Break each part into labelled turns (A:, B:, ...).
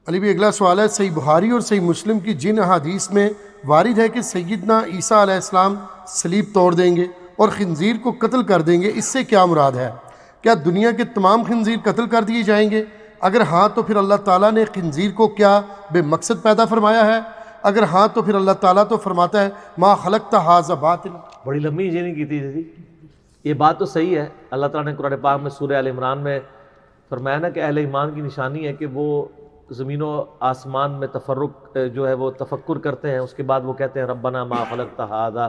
A: علی بھی اگلا سوال ہے، صحیح بخاری اور صحیح مسلم کی جن احادیث میں وارد ہے کہ سیدنا عیسیٰ علیہ السلام صلیب توڑ دیں گے اور خنزیر کو قتل کر دیں گے، اس سے کیا مراد ہے؟ کیا دنیا کے تمام خنزیر قتل کر دیے جائیں گے؟ اگر ہاں تو پھر اللہ تعالیٰ نے خنزیر کو کیا بے مقصد پیدا فرمایا ہے؟ اگر ہاں تو پھر اللہ تعالیٰ تو فرماتا ہے ما خلقت ھذا باطلا۔
B: بڑی لمبی انجینئرنگ کی تھی جی۔ یہ بات تو صحیح ہے، اللہ تعالیٰ نے قرآن پاک میں سورہ آل عمران میں فرمایا نا کہ اہل ایمان کی نشانی ہے کہ وہ زمین و آسمان میں تفرق جو ہے وہ تفکر کرتے ہیں، اس کے بعد وہ کہتے ہیں ربنا ما خلقت ھذا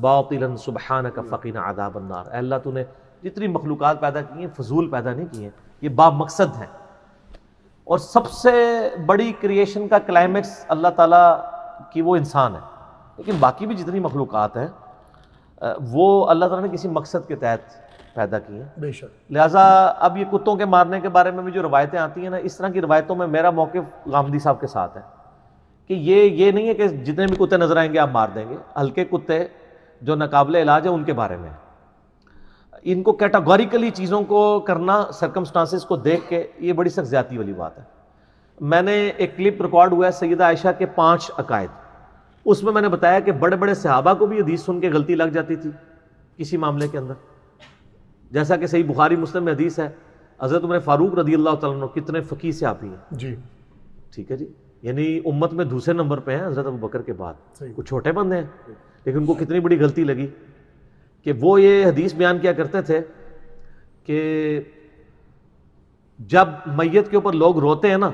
B: باطلا سبحانک فقنا عذاب النار۔ اے اللہ تو نے جتنی مخلوقات پیدا کی ہیں فضول پیدا نہیں کی ہیں، یہ با مقصد ہیں۔ اور سب سے بڑی کریشن کا کلائمیکس اللہ تعالیٰ کی وہ انسان ہے، لیکن باقی بھی جتنی مخلوقات ہیں وہ اللہ تعالیٰ نے کسی مقصد کے تحت پیدا کی ہیں۔
A: بے شک۔
B: لہٰذا اب یہ کتوں کے مارنے کے بارے میں بھی جو روایتیں آتی ہیں نا، اس طرح کی روایتوں میں میرا موقف غامدی صاحب کے ساتھ ہے کہ یہ نہیں ہے کہ جتنے بھی کتے نظر آئیں گے آپ مار دیں گے۔ ہلکے کتے جو ناقابل علاج ہیں ان کے بارے میں ان کو کیٹاگوریکلی چیزوں کو کرنا سرکمسٹانسز کو دیکھ کے یہ بڑی سخت زیادتی والی بات ہے۔ میں نے ایک کلپ ریکارڈ ہوا ہے سیدہ عائشہ کے 5 عقائد، اس میں نے بتایا کہ بڑے بڑے صحابہ کو بھی حدیث سن کے غلطی لگ جاتی تھی کسی معاملے کے اندر، جیسا کہ صحیح بخاری مسلم میں حدیث ہے حضرت عمر فاروق رضی اللہ تعالیٰ عنہ کتنے فقیہ صحابی ہیں
A: جی،
B: ٹھیک ہے جی، یعنی امت میں دوسرے نمبر پہ ہیں حضرت ابوبکر کے بعد، کچھ چھوٹے بندے ہیں لیکن ان کو کتنی بڑی غلطی لگی کہ وہ یہ حدیث بیان کیا کرتے تھے کہ جب میت کے اوپر لوگ روتے ہیں نا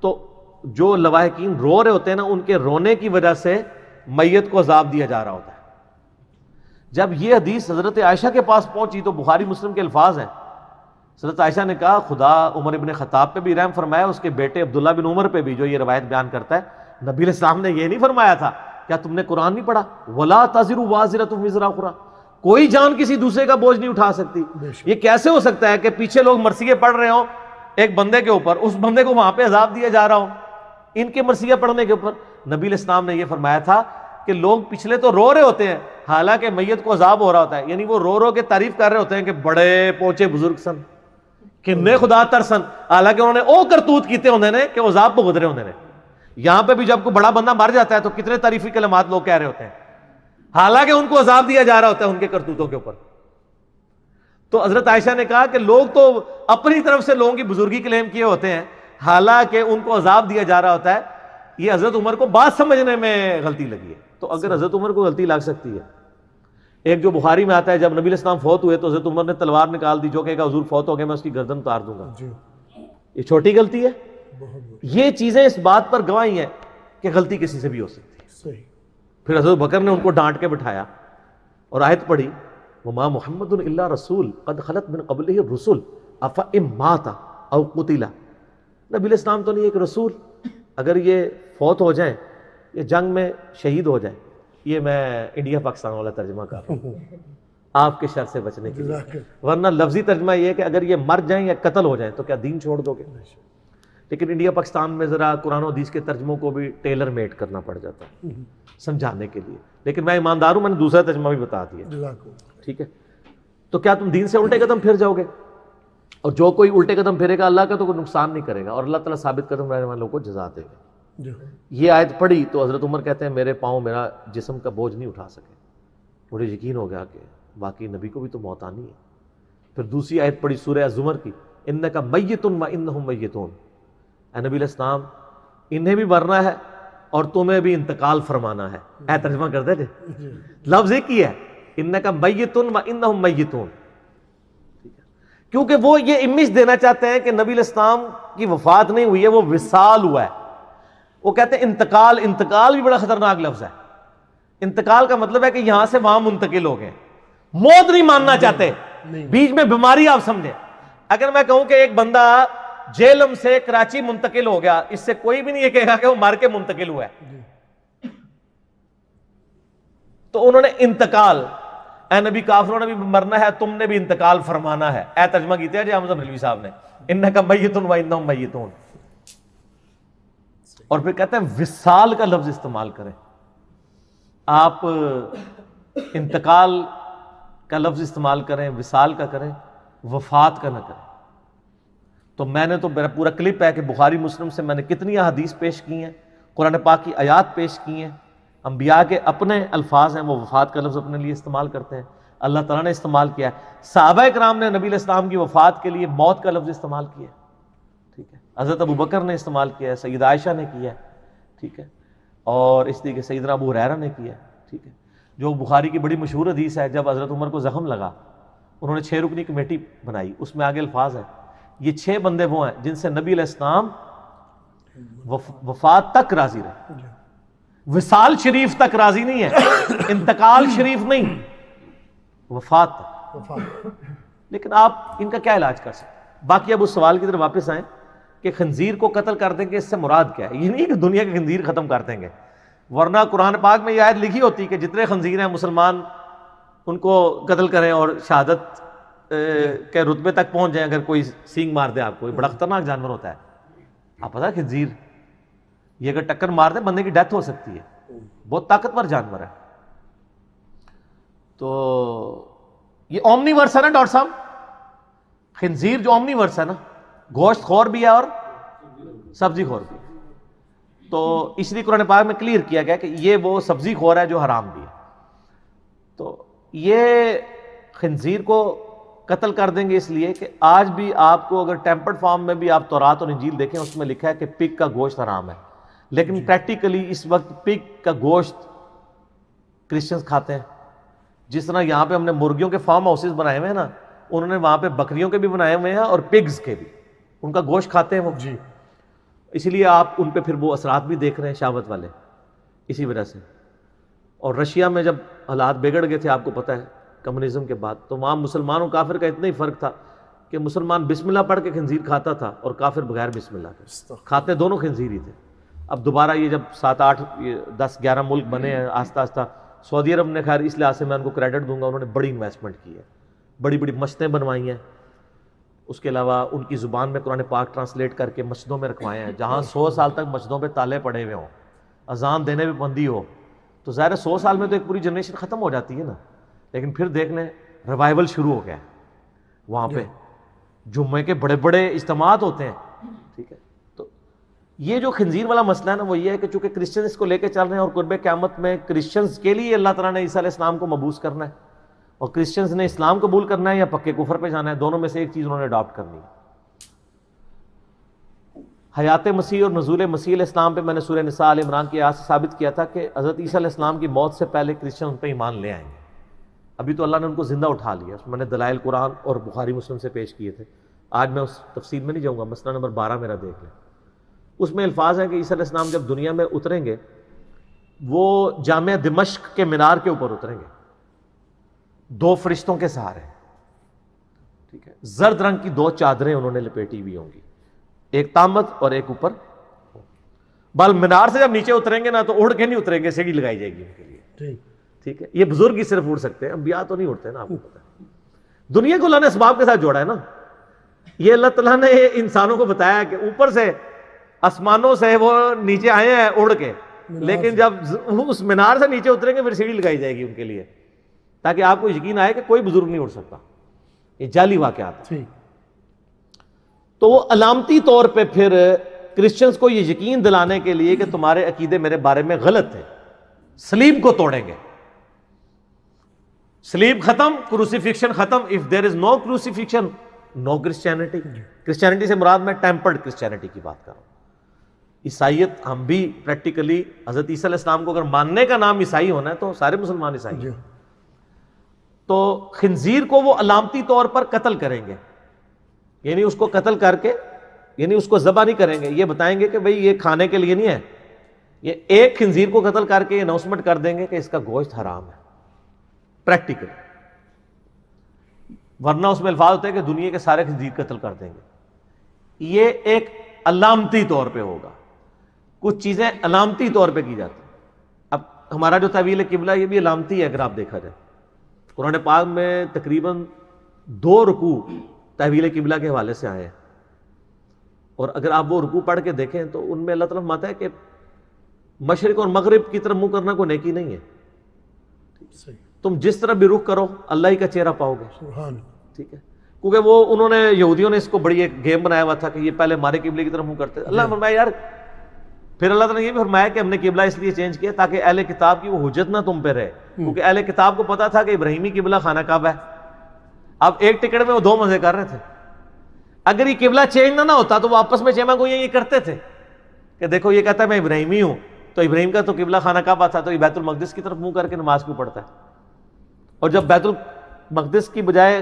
B: تو جو لواحقین رو رہے ہوتے ہیں نا ان کے رونے کی وجہ سے میت کو عذاب دیا جا رہا ہوتا ہے۔ جب یہ حدیث حضرت عائشہ کے پاس پہنچی تو بخاری مسلم کے الفاظ ہیں، حضرت عائشہ نے کہا خدا عمر ابن خطاب پہ بھی رحم فرمایا، اس کے بیٹے عبداللہ بن عمر پہ بھی جو یہ روایت بیان کرتا ہے، نبی علیہ السلام نے یہ نہیں فرمایا تھا کیا تم نے قرآن نہیں پڑھا وَلَا تَزِرُ وَازِرَةٌ وِزْرَ أُخْرَىٰ، کوئی جان کسی دوسرے کا بوجھ نہیں اٹھا سکتی۔ یہ کیسے ہو سکتا ہے کہ پیچھے لوگ مرثیے پڑھ رہے ہوں ایک بندے کے اوپر، اس بندے کو وہاں پہ عذاب دیا جا رہا ہو ان کے مرثیہ پڑھنے کے اوپر؟ نبی علیہ السلام نے یہ فرمایا تھا کہ لوگ پچھلے تو رو رہے ہوتے ہیں حالانکہ میت کو عذاب ہو رہا ہوتا ہے، یعنی وہ رو رو کے تعریف کر رہے ہوتے ہیں کہ بڑے پہنچے بزرگ سن کنے خدا ترسن، حالانکہ انہوں نے او کرتوت کیتے ہوندے نے کہ عذاب بھگت رہے ہوندے نے۔ یہاں پہ بھی جب کوئی بڑا بندہ مر جاتا ہے تو کتنے تعریفی کلمات لوگ کہہ رہے ہوتے ہیں حالانکہ ان کو عذاب دیا جا رہا ہوتا ہے ان کے کرتوتوں کے اوپر۔ تو حضرت عائشہ نے کہا کہ لوگ تو اپنی طرف سے لوگوں کی بزرگی کلیم کیے ہوتے ہیں حالانکہ ان کو عذاب دیا جا رہا ہوتا ہے۔ یہ حضرت عمر کو بات سمجھنے میں غلطی لگی ہے۔ تو اگر حضرت عمر کو غلطی لگ سکتی ہے، ایک جو بخاری میں آتا ہے جب نبی علیہ السلام فوت ہوئے تو حضرت عمر نے تلوار نکال دی، جو کہے گا حضور فوت ہو گئے میں اس کی گردن اتار دوں گا، یہ چھوٹی غلطی ہے؟ یہ چیزیں اس بات پر گواہی ہیں کہ غلطی کسی سے بھی ہو سکتی ہے۔ پھر حضرت بکر نے ان کو ڈانٹ کے بٹھایا اور آیت پڑھی وما محمد الا رسول قد خلت من قبلہ الرسل افإن مات او قتل، نبی علیہ السلام تو نہیں ایک رسول، اگر یہ فوت ہو جائیں یہ جنگ میں شہید ہو جائیں، یہ میں انڈیا پاکستان والا ترجمہ کر رہا ہوں آپ کے شر سے بچنے کے لیے، ورنہ لفظی ترجمہ یہ ہے کہ اگر یہ مر جائیں یا قتل ہو جائیں تو کیا دین چھوڑ دو گے؟ لیکن انڈیا پاکستان میں ذرا قرآن و حدیث کے ترجموں کو بھی ٹیلر میڈ کرنا پڑ جاتا ہے سمجھانے کے لیے، لیکن میں ایماندار ہوں، میں نے دوسرا ترجمہ بھی بتا دیا، ٹھیک ہے؟ تو کیا تم دین سے الٹے قدم پھر جاؤ گے؟ اور جو کوئی الٹے قدم پھرے گا اللہ کا تو کوئی نقصان نہیں کرے گا اور اللہ تعالیٰ ثابت قدم رہنے والوں کو جزا دے گا۔ یہ آیت پڑھی تو حضرت عمر کہتے ہیں میرے پاؤں میرا جسم کا بوجھ نہیں اٹھا سکے، مجھے یقین ہو گیا کہ باقی نبی کو بھی تو موت آنی ہے۔ پھر دوسری آیت پڑھی سورہ زمر کی انک میت وانہم میتون، اے نبی علیہ السلام انہیں بھی مرنا ہے اور تمہیں بھی انتقال فرمانا ہے۔ اے ترجمہ کر دے لفظ ایک ہی ہے انک میت وانہم میتون، کیونکہ وہ یہ امیج دینا چاہتے ہیں کہ نبی علیہ السلام کی وفات نہیں ہوئی ہے، وہ وصال ہوا ہے۔ وہ کہتے ہیں انتقال، انتقال بھی بڑا خطرناک لفظ ہے۔ انتقال کا مطلب ہے کہ یہاں سے وہاں منتقل ہو گئے، موت نہیں ماننا چاہتے، بیچ میں بیماری آپ سمجھیں۔ اگر میں کہوں کہ ایک بندہ جیلم سے کراچی منتقل ہو گیا، اس سے کوئی بھی نہیں یہ کہے گا کہ وہ مار کے منتقل ہوا ہے۔ تو انہوں نے انتقال، اے نبی کافروں نے بھی مرنا ہے، تم نے بھی انتقال فرمانا ہے، اے ترجمہ کیتے ہیں جی حمزہ بریلوی صاحب نے انک میت وانہم میتون۔ اور پھر کہتے ہیں وصال کا لفظ استعمال کریں، آپ انتقال کا لفظ استعمال کریں، وصال کا کریں، وفات کا نہ کریں۔ تو میں نے تو میرا پورا کلپ ہے کہ بخاری مسلم سے میں نے کتنی احادیث پیش کی ہیں، قرآن پاک کی آیات پیش کی ہیں، انبیاء کے اپنے الفاظ ہیں، وہ وفات کا لفظ اپنے لیے استعمال کرتے ہیں، اللہ تعالیٰ نے استعمال کیا ہے، صحابہ کرام نے نبی علیہ السلام کی وفات کے لیے موت کا لفظ استعمال کیا ہے، ٹھیک ہے، حضرت ابو بکر نے استعمال کیا ہے، سیدہ عائشہ نے کیا ہے، ٹھیک ہے، اور اس طریقے سیدنا ابو ہریرہ نے کیا ہے، ٹھیک ہے، جو بخاری کی بڑی مشہور حدیث ہے، جب حضرت عمر کو زخم لگا انہوں نے 6 رکنی کمیٹی بنائی، اس میں آگے الفاظ ہے، یہ 6 بندے وہ ہیں جن سے نبی علیہ السلام وفات تک راضی رہے، وصال شریف تک راضی نہیں ہے، انتقال شریف نہیں، وفات تک۔ لیکن آپ ان کا کیا علاج کر سکتے؟ باقی اب اس سوال کی طرف واپس آئیں کہ خنزیر کو قتل کر دیں گے، اس سے مراد کیا ہے؟ یہ نہیں کہ دنیا کے خنزیر ختم کر دیں گے، ورنہ قرآن پاک میں یہ آیت لکھی ہوتی کہ جتنے خنزیر ہیں مسلمان ان کو قتل کریں اور شہادت کے رتبے تک پہنچ جائیں اگر کوئی سینگ مار دے آپ کو، یہ بڑا خطرناک جانور ہوتا ہے، آپ پتہ ہے خنزیر یہ اگر ٹکر مار دے بندے کی ڈیتھ ہو سکتی ہے، بہت طاقتور جانور ہے۔ تو یہ اومنی ورس ہے نا ڈاکٹر صاحب، خنزیر جو اومنی ورس ہے نا، گوشت خور بھی ہے اور سبزی خور بھی ہے، تو اس لیے قرآن پاک میں کلیئر کیا گیا کہ یہ وہ سبزی خور ہے جو حرام بھی ہے۔ تو یہ خنزیر کو قتل کر دیں گے اس لیے کہ آج بھی آپ کو اگر ٹیمپرڈ فارم میں بھی آپ تورات اور انجیل دیکھیں اس میں لکھا ہے کہ پگ کا گوشت حرام ہے، لیکن پریکٹیکلی اس وقت پگ کا گوشت کرسچنز کھاتے ہیں، جس طرح یہاں پہ ہم نے مرغیوں کے فارم ہاؤسز بنائے ہوئے ہیں نا، انہوں نے وہاں پہ بکریوں کے بھی بنائے ہوئے ہیں اور پگز کے بھی، ان کا گوشت کھاتے ہیں وہ، اسی لیے آپ ان پہ پھر وہ اثرات بھی دیکھ رہے ہیں شہوت والے، اسی وجہ سے۔ اور رشیا میں جب حالات بگڑ گئے تھے آپ کو پتہ ہے کمیونزم کے بعد، تو وہاں مسلمانوں کافر کا اتنا ہی فرق تھا کہ مسلمان بسم اللہ پڑھ کے خنزیر کھاتا تھا اور کافر بغیر بسم اللہ کے کھاتے، دونوں خنزیر ہی تھے۔ اب دوبارہ یہ جب 7 8 10 11 ملک بنے ہیں آہستہ آہستہ، سعودی عرب نے خیر اس لحاظ سے میں ان کو کریڈٹ دوں گا، انہوں نے بڑی انویسٹمنٹ کی ہے، بڑی بڑی مسجدیں بنوائی ہیں، اس کے علاوہ ان کی زبان میں قرآن پاک ٹرانسلیٹ کر کے مسجدوں میں رکھوائے ہیں، جہاں 100 سال تک مسجدوں پہ تالے پڑے ہوئے ہوں، اذان دینے پہ بندی ہو، تو ظاہر ہے 100 سال میں تو ایک پوری جنریشن ختم ہو جاتی ہے نا، لیکن پھر دیکھ لیں ریوائول شروع ہو گیا ہے وہاں پہ، جمعے کے بڑے بڑے اجتماعات ہوتے ہیں، ٹھیک ہے۔ تو یہ جو خنزیر والا مسئلہ ہے نا وہ یہ ہے کہ چونکہ کرسچن اس کو لے کے چل رہے ہیں اور قرب قیامت میں کرسچنز کے لیے اللہ تعالیٰ نے عیسیٰ علیہ السلام کو مبعوث کرنا ہے، اور کرسچنز نے اسلام قبول کرنا ہے یا پکے کفر پہ جانا ہے، دونوں میں سے ایک چیز انہوں نے اڈاپٹ کرنی ہے۔ حیات مسیح اور نزول مسیح علیہ السلام پہ میں نے سورہ نساء آل عمران کی آیات سے ثابت کیا تھا کہ حضرت عیسیٰ علیہ السلام کی موت سے پہلے کرسچن ان پہ ایمان لے آئیں گے، ابھی تو اللہ نے ان کو زندہ اٹھا لیا، اس میں نے دلائل قرآن اور بخاری مسلم سے پیش کیے تھے، آج میں اس تفصیل میں نہیں جاؤں گا، مسئلہ نمبر 12 میرا دیکھ لیں، اس میں الفاظ ہیں کہ عیسیٰ علیہ السلام جب دنیا میں اتریں گے وہ جامع دمشق کے مینار کے اوپر اتریں گے 2 فرشتوں کے سہارے، ٹھیک ہے، زرد رنگ کی 2 چادریں انہوں نے لپیٹی ہوئی ہوں گی، ایک تامت اور ایک اوپر، بل مینار سے جب نیچے اتریں گے نا تو اڑ کے نہیں اتریں گے، سیڑھی لگائی جائے گی ان کے لیے، ٹھیک ہے، یہ بزرگ ہی صرف اڑ سکتے ہیں، انبیاء تو نہیں اڑتے نا، آپ کو پتہ ہے، دنیا کو اللہ نے اسباب کے ساتھ جوڑا ہے نا، یہ اللہ تعالیٰ نے انسانوں کو بتایا کہ اوپر سے آسمانوں سے وہ نیچے آئے ہیں اڑ کے، لیکن جب اس مینار سے نیچے اتریں گے پھر سیڑھی لگائی جائے گی ان کے لیے، تاکہ آپ کو یقین آئے کہ کوئی بزرگ نہیں اڑ سکتا، یہ جعلی واقعات ہیں۔ تو وہ علامتی طور پہ پھر کرسچنز کو یہ یقین دلانے کے لیے کہ تمہارے عقیدے میرے بارے میں غلط ہیں، صلیب کو توڑیں گے، صلیب ختم، کروسیفکشن ختم، if there is no crucifixion no Christianity، Christianity سے مراد میں ٹیمپرڈ کرسچینٹی کی بات کر رہا ہوں۔ عیسائیت ہم بھی پریکٹیکلی حضرت عیسیٰ علیہ السلام کو اگر ماننے کا نام عیسائی ہونا ہے تو سارے مسلمان عیسائی ہیں، تو خنزیر کو وہ علامتی طور پر قتل کریں گے، یعنی اس کو قتل کر کے، یعنی اس کو ذبح نہیں کریں گے، یہ بتائیں گے کہ بھئی یہ کھانے کے لیے نہیں ہے، یہ ایک خنزیر کو قتل کر کے اناؤنسمنٹ کر دیں گے کہ اس کا گوشت حرام ہے پریکٹیکل، ورنہ اس میں الفاظ ہوتے ہیں کہ دنیا کے سارے خنزیر قتل کر دیں گے۔ یہ ایک علامتی طور پہ ہوگا، کچھ چیزیں علامتی طور پہ کی جاتی ہیں۔ اب ہمارا جو تحویل قبلہ یہ بھی علامتی ہے، اگر آپ دیکھا جائے قرآن پاک میں تقریباً 2 رکوع تحویل قبلہ کے حوالے سے آئے ہیں، اور اگر آپ وہ رکوع پڑھ کے دیکھیں تو ان میں اللہ تعالیٰ فرماتا ہے کہ مشرق اور مغرب کی طرف منہ کرنا کوئی نیکی نہیں ہے، تم جس طرح بھی رخ کرو اللہ ہی کا چہرہ پاؤ گے، ٹھیک ہے، کیونکہ وہ انہوں نے یہودیوں نے اس کو بڑی ایک گیم بنایا ہوا تھا کہ یہ پہلے ہمارے قبلے کی طرف منہ کرتے تھے. اللہ نے فرمایا یار پھر اللہ تعالیٰ نے یہ بھی فرمایا کہ ہم نے قبلہ اس لیے چینج کیا تاکہ اہل کتاب کی وہ حجت نہ تم پہ رہے, کیونکہ اہل کتاب کو پتا تھا کہ ابراہیمی قبلہ خانہ کعبہ ہے. اب ایک ٹکٹ میں وہ دو مزے کر رہے تھے. اگر یہ قبلہ چینج نہ ہوتا تو وہ آپس میں چیما گوئیاں یہ کرتے تھے کہ دیکھو یہ کہتا ہے میں ابراہیمی ہوں, تو ابراہیم کا تو قبلہ خانہ کعبہ تھا, تو یہ بیت المقدس کی طرف منہ کر کے نماز کیوں پڑھتا ہے. اور جب بیت المقدس کی بجائے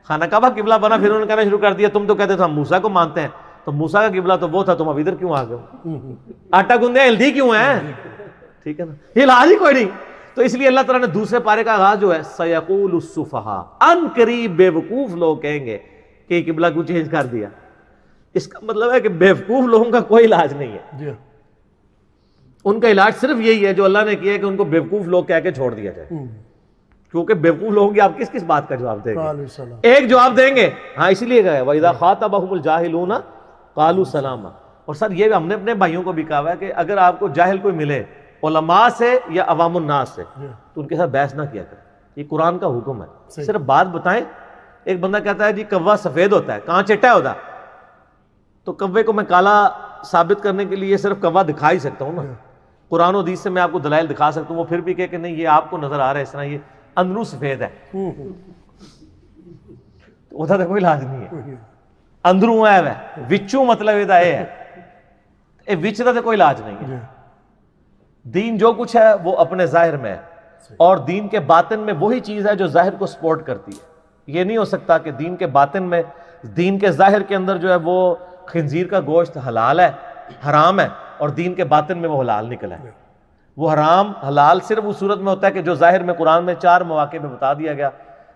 B: خانہ کعبہ قبلہ بنا, پھر انہوں نے کہنا شروع کر دیا تم تو کہتے تھے ہم موسیٰ کو مانتے ہیں, تو موسیٰ کا قبلہ تو وہ تھا, تم اب ادھر کیوں آ گئے, آٹا گوندے ہلدی کیوں ہیں, ٹھیک ہے نا, یہ علاج ہی کوئی نہیں. تو اس لیے اللہ تعالیٰ نے دوسرے پارے کا آغاز جو ہے سیقول السفہاء, ان قریب بے وقوف لوگ کہیں گے کہ یہ قبلہ کیوں چینج کر دیا. اس کا مطلب ہے کہ بے وقوف لوگوں کا کوئی علاج نہیں ہے, ان کا علاج صرف یہی ہے جو اللہ نے کیا ہے کہ ان کو بے وقوف لوگ کہہ کے چھوڑ دیا جائے, کیونکہ بے وقوف لوگوں کی آپ کس کس بات کا جواب دیں گے, ایک جواب دیں گے ہاں اسی لیے گئے وَإِذَا خَاطَبَهُمُ الْجَاهِلُونَ قَالُوا سَلَامًا. اور سر یہ ہم نے اپنے بھائیوں کو بھی کہا ہے کہ اگر آپ کو جاہل کوئی ملے علماء سے یا عوام الناس سے تو ان کے ساتھ بحث نہ کیا کریں, یہ قرآن کا حکم ہے, صرف بات بتائیں. ایک بندہ کہتا ہے جی کوا سفید ہوتا ہے, کہاں چٹا ہوتا, تو کوے کو میں کالا ثابت کرنے کے لیے صرف کوا دکھا ہی سکتا ہوں نا, قرآن و حدیث سے میں آپ کو دلائل دکھا سکتا ہوں, وہ پھر بھی کہے کہ نہیں یہ آپ کو نظر آ رہا ہے اس طرح یہ اندروں سفید ہے, وہ تو کوئی علاج نہیں ہے, اندروں ہے وچوں مطلب یہ ہے, اے وچ دا کوئی علاج نہیں ہے. دین جو کچھ ہے وہ اپنے ظاہر میں ہے, اور دین کے باطن میں وہی چیز ہے جو ظاہر کو سپورٹ کرتی ہے. یہ نہیں ہو سکتا کہ دین کے باطن میں, دین کے ظاہر کے اندر جو ہے وہ خنزیر کا گوشت حلال ہے حرام ہے, اور دین کے باطن میں وہ حلال نکلا ہے. وہ حرام حلال صرف اس صورت میں ہوتا ہے کہ جو ظاہر میں قرآن میں 4 مواقع میں بتا دیا گیا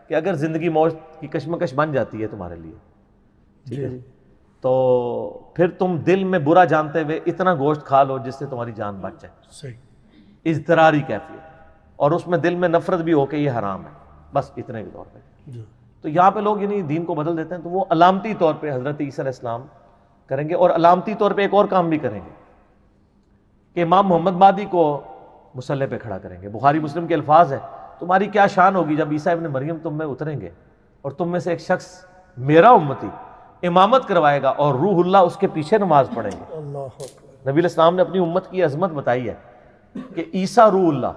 B: کہ اگر زندگی موت کی کشمکش بن جاتی ہے تمہارے لیے, ٹھیک ہے, تو پھر تم دل میں برا جانتے ہوئے اتنا گوشت کھا لو جس سے تمہاری جان بچ جائے, اضطراری کیفیت, اور اس میں دل میں نفرت بھی ہو کہ یہ حرام ہے, بس اتنے کے طور پہ. تو یہاں پہ لوگ یعنی دین کو بدل دیتے ہیں, تو وہ علامتی طور پہ حضرت عیسیٰ علیہ السلام کریں گے, اور علامتی طور پہ ایک اور کام بھی کریں گے کہ امام محمد مہدی کو مصلی پہ کھڑا کریں گے. بخاری مسلم کے الفاظ ہے تمہاری کیا شان ہوگی جب عیسیٰ ابن مریم تم میں اتریں گے اور تم میں سے ایک شخص میرا امتی امامت کروائے گا اور روح اللہ اس کے پیچھے نماز پڑھیں گے. نبی علیہ السلام نے اپنی امت کی عظمت بتائی ہے کہ عیسیٰ روح اللہ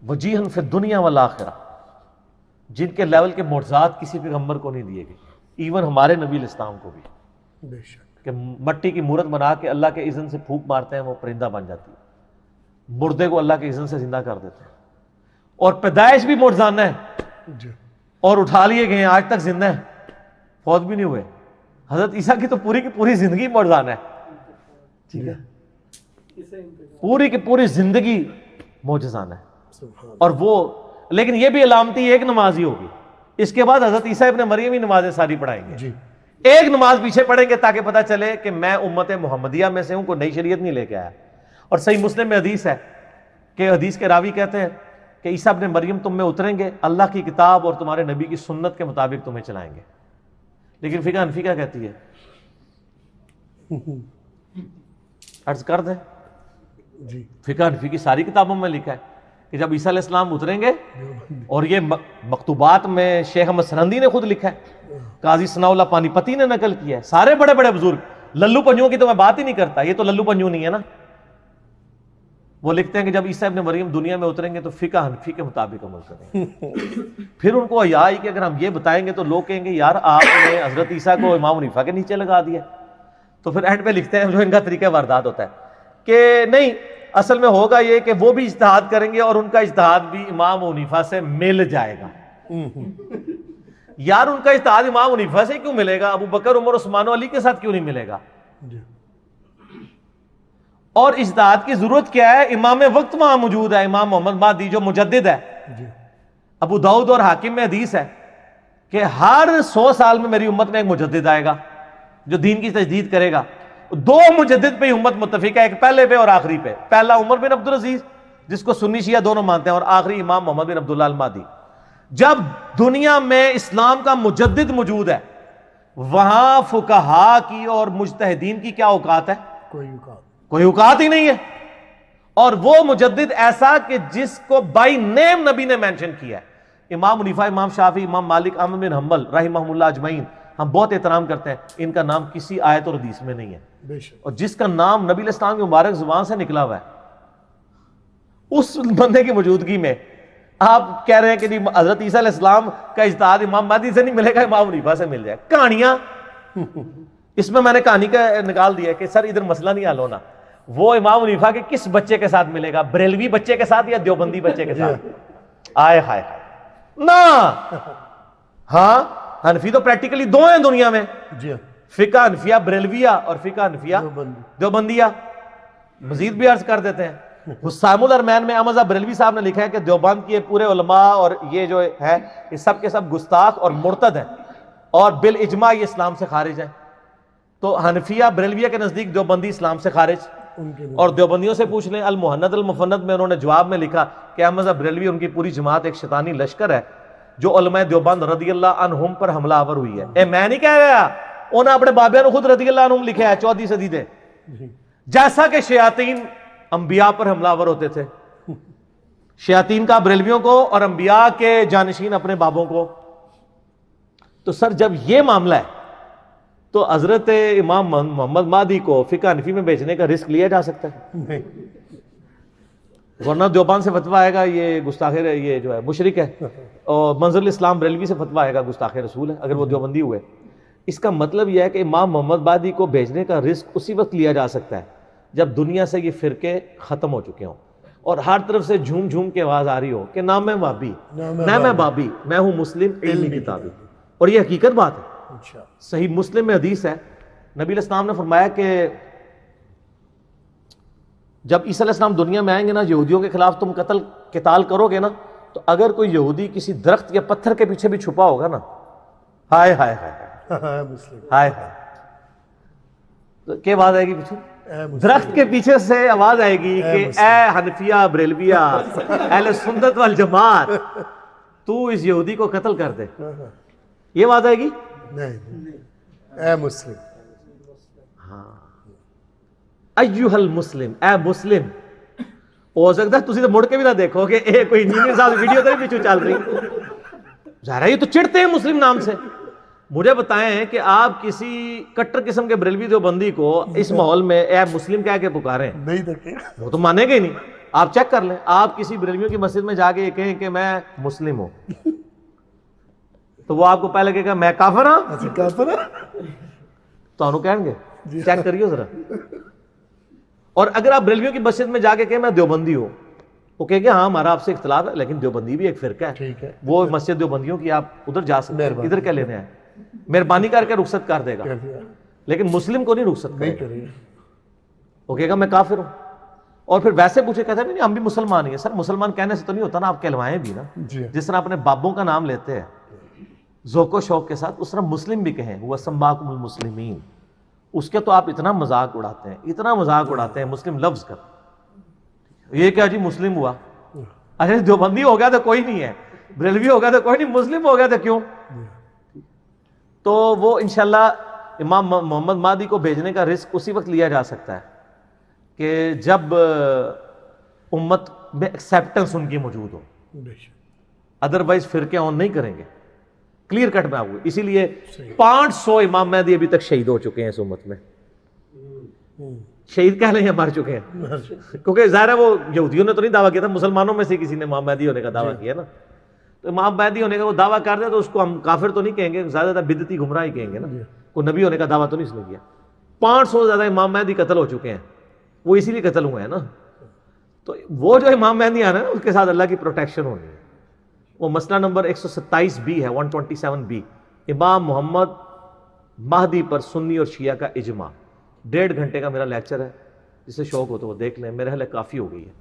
B: وجیہن فی الدنیا والآخرہ, جن کے لیول کے معجزات کسی پیغمبر کو نہیں دیے گئے, ایون ہمارے نبی علیہ السلام کو بھی,
A: بے شک,
B: کہ مٹی کی مورت بنا کے اللہ کے اذن سے پھونک مارتے ہیں وہ پرندہ بن جاتی ہے, مردے کو اللہ کے اذن سے زندہ کر دیتے ہیں, اور پیدائش بھی معجزانہ ہے, اور اٹھا لیے گئے ہیں آج تک زندہ ہیں, فوت بھی نہیں ہوئے. حضرت عیسیٰ کی تو پوری کی پوری زندگی معجزانہ ہے, ٹھیک ہے, پوری کی پوری زندگی معجزانہ ہے. اور وہ لیکن یہ بھی علامتی ایک نماز ہی ہوگی, اس کے بعد حضرت عیسیٰ ابن مریم ہی نمازیں ساری پڑھائیں گے, ایک نماز پیچھے پڑھیں گے تاکہ پتہ چلے کہ میں امت محمدیہ میں سے ہوں, کوئی نئی شریعت نہیں لے کے آیا. اور صحیح مسلم میں حدیث ہے کہ حدیث کے راوی کہتے ہیں کہ عیسیٰ ابن مریم تم میں اتریں گے, اللہ کی کتاب اور تمہارے نبی کی سنت کے مطابق تمہیں چلائیں گے. لیکن فقہ حنفی کیا کہتی ہے, عرض کر دیں, فقہ حنفی کی ساری کتابوں میں لکھا ہے کہ جب عیسیٰ علیہ السلام اتریں گے, اور یہ مکتوبات میں شیخ احمد سرندی نے خود لکھا ہے, قاضی ثناء اللہ پانی پتی نے نقل کیا ہے, سارے بڑے بڑے بزرگ, للو پنجوں کی تو میں بات ہی نہیں کرتا, یہ تو للو پنجو نہیں ہے نا. وہ لکھتے ہیں کہ جب عیسیٰ ابن مریم دنیا میں اتریں گے تو فقہ حنفی کے مطابق عمل کریں گے. پھر ان کو حیا آئی کہ اگر ہم یہ بتائیں گے تو لوگ کہیں گے یار آپ نے حضرت عیسیٰ کو امام حنیفہ کے نیچے لگا دیا. تو پھر اینڈ پہ لکھتے ہیں جو ان کا طریقہ واردات ہوتا ہے کہ نہیں, اصل میں ہوگا یہ کہ وہ بھی اجتہاد کریں گے اور ان کا اجتہاد بھی امام حنیفہ سے مل جائے گا. یار ان کا اجتہاد امام حنیفہ سے کیوں ملے گا, ابو بکر عمر عثمان و علی کے ساتھ کیوں نہیں ملے گا؟ اور اجتہاد کی ضرورت کیا ہے؟ امام وقت وہاں موجود ہے, امام محمد مہدی جو مجدد ہے. ابو داؤد اور حاکم میں حدیث ہے کہ ہر 100 سال میں میری امت میں ایک مجدد آئے گا جو دین کی تجدید کرے گا. 2 مجدد پہ امت متفق ہے, ایک پہلے پہ اور آخری پہ. پہلا عمر بن عبدالعزیز جس کو سنی شیعہ دونوں مانتے ہیں, اور آخری امام محمد بن عبداللہ المہدی. جب دنیا میں اسلام کا مجدد موجود ہے وہاں فقہا کی اور مجتہدین کی کیا اوقات ہے؟ کوئی اوقات ہی نہیں ہے. اور وہ مجدد ایسا کہ جس کو بائی نیم نبی نے مینشن کیا ہے امام حنیفہ، امام شافعی، امام مالک، احمد بن حنبل رحمہم اللہ اجمعین ہم بہت احترام کرتے ہیں، ان کا نام کسی آیت اور حدیث میں نہیں ہے.
A: بے شک.
B: اور جس کا نام نبی علیہ السلام کی مبارک زبان سے نکلا ہوا ہے، اس بندے کی موجودگی میں آپ کہہ رہے ہیں کہ حضرت عیسیٰ علیہ السلام کا اجتہاد امام مہدی سے نہیں ملے گا، امام حنیفہ سے مل جائے. کہانیاں اس میں نے کہانی کا نکال دیا کہ سر ادھر مسئلہ نہیں حل ہونا. وہ امام حنیفہ کے کس بچے کے ساتھ ملے گا؟ بریلوی بچے کے ساتھ یا دیوبندی بچے کے ساتھ؟ آئے ہائے نا. ہاں حنفی تو پریکٹیکلی دو ہیں دنیا میں،
A: جی ہاں.
B: فقہ حنفیہ بریلویہ اور فقہ حنفیہ دیوبندیہ. مزید بھی عرض کر دیتے ہیں، حسام الارمین میں احمد بریلوی صاحب نے لکھا ہے کہ دیوبند کے پورے علماء اور یہ جو ہے یہ سب کے سب گستاخ اور مرتد ہیں اور بالاجماع یہ اسلام سے خارج ہیں. تو حنفیہ بریلویہ کے نزدیک دیوبندی اسلام سے خارج. اور دیوبندیوں سے پوچھ لیں المحند المفند میں انہوں نے جواب میں لکھا کہ احمد بریلوی ان کی پوری جماعت ایک شیطانی لشکر ہے جو علماء دیوبند رضی اللہ عنہم پر حملہ آور ہوئی ہے. میں نہیں کہہ رہا، انہوں نے اپنے بابیاں نے خود رضی اللہ عنہم لکھا ہے 14ویں صدی سے. جیسا کہ شیاطین انبیاء پر حملہ آور ہوتے تھے، شیاطین کا بریلویوں کو اور انبیاء کے جانشین اپنے بابوں کو. تو سر جب یہ معاملہ ہے تو حضرت امام محمد مہدی کو فقہ حنفی میں بیچنے کا رسک لیا جا سکتا ہے؟ ورنہ دیوبند سے فتویٰ آئے گا یہ گستاخ، یہ جو ہے مشرک ہے، اور منظر الاسلام بریلوی سے فتویٰ آئے گا گستاخ رسول ہے اگر وہ دیوبندی ہوئے. اس کا مطلب یہ ہے کہ امام محمد مہدی کو بھیجنے کا رسک اسی وقت لیا جا سکتا ہے جب دنیا سے یہ فرقے ختم ہو چکے ہوں اور ہر طرف سے جھوم جھوم کے آواز آ رہی ہو کہ نہ میں وہابی، نہ میں بابی، میں ہوں مسلم علمی کتابی. اور یہ حقیقت بات ہے. صحیح مسلم میں حدیث ہے، نبی علیہ السلام نے فرمایا کہ جب عیسیٰ علیہ السلام دنیا میں آئیں گے نا، یہودیوں کے خلاف تم قتال کرو گے نا، تو اگر کوئی یہودی کسی درخت یا پتھر کے پیچھے بھی چھپا ہوگا نا، ہائے ہائے ہائے ہائے ہائے، تو کیا آواز آئے گی پیچھے؟ درخت کے پیچھے سے آواز آئے گی کہ اے حنفیہ بریلویہ اہل سنت والجماعت، تو اس یہودی کو قتل کر دے. یہ آواز آئے گی؟
A: نہیں، اے مسلم.
B: ایھا المسلم، اے مسلم. ہو سکتا ہے تسی تو مڑ کے بھی نہ دیکھو کہ اے کوئی انجینئر صاحب ویڈیو تو نہیں پیچھے چل رہی. ظاہر ہے یہ تو چڑھتے ہیں مسلم نام سے. مجھے بتائیں کہ آپ کسی کٹر قسم کے بریلوی دیوبندی کو اس ماحول میں اے مسلم کہہ کے پکاریں،
A: نہیں دیکھے
B: وہ تو مانیں گے ہی نہیں. آپ چیک کر لیں، آپ کسی بریلویوں کی مسجد میں جا کے یہ کہیں کہ میں مسلم ہوں، تو وہ آپ کو پہلے کہے گا میں کافر ہوں،
A: کافر
B: تو انہوں کہیں گے چیک کریے ذرا. اور اگر آپ بریلویوں کی مسجد میں جا کے کہیں میں دیوبندی ہوں، وہ کہیں گے ہاں ہمارا آپ سے اختلاف ہے لیکن دیوبندی بھی ایک فرقہ ہے،
A: ٹھیک ہے،
B: وہ مسجد دیوبندیوں کی، آپ ادھر جا سکتے ہیں، ادھر کیا لینے آئے. مہربانی کر کے رخصت کر دے گا لیکن مسلم کو نہیں رخصت کرے گا. وہ کہے گا میں کافر ہوں. اور پھر ویسے پوچھے کہتا ہے نہیں ہم بھی مسلمان ہی ہیں. سر مسلمان کہنے سے تو نہیں ہوتا نا، آپ کہلوائیں بھی نا. جس طرح اپنے بابوں کا نام لیتے ہیں ذوق و شوق کے ساتھ، اس طرح مسلم بھی کہیں وہ سماکم المسلمین. اس کے تو آپ اتنا مذاق اڑاتے ہیں، اتنا مذاق اڑاتے ہیں مسلم لفظ کا. یہ کیا جی مسلم ہوا؟ اچھا دیوبندی ہو گیا تو کوئی نہیں ہے، بریلوی ہو گیا تو کوئی نہیں، مسلم ہو گیا تو کیوں؟ تو وہ انشاءاللہ امام محمد مہدی کو بھیجنے کا رسک اسی وقت لیا جا سکتا ہے کہ جب امت میں ایکسیپٹنس ان کی موجود ہو، ادروائز فرقے آن نہیں کریں گے. کلیئر کٹ میں آؤں. اسی لیے 500 امام مہدی ابھی تک شہید ہو چکے ہیں اس امت میں. شہید کہہ لیں یا مر چکے ہیں، کیونکہ ظاہر ہے وہ یہودیوں نے تو نہیں دعویٰ کیا تھا، مسلمانوں میں سے کسی نے امام مہدی ہونے کا دعویٰ کیا نا. تو امام مہدی ہونے کا وہ دعویٰ کر دے تو اس کو ہم کافر تو نہیں کہیں گے، زیادہ بدعتی گمراہ ہی کہیں گے نا. کوئی نبی ہونے کا دعویٰ تو نہیں اس نے کیا. 500 زیادہ امام مہدی قتل ہو چکے ہیں، وہ اسی لیے قتل ہوئے ہیں نا. تو وہ جو امام مہدی آ رہا ہے نا، اس کے ساتھ اللہ کی پروٹیکشن ہونی ہے. وہ مسئلہ نمبر 127B ہے، 127B، امام محمد مہدی پر سنی اور شیعہ کا اجماع. 1.5 گھنٹے کا میرا لیکچر ہے، جسے شوق ہو تو وہ دیکھ لیں. میرے حال کافی ہو گئی ہے.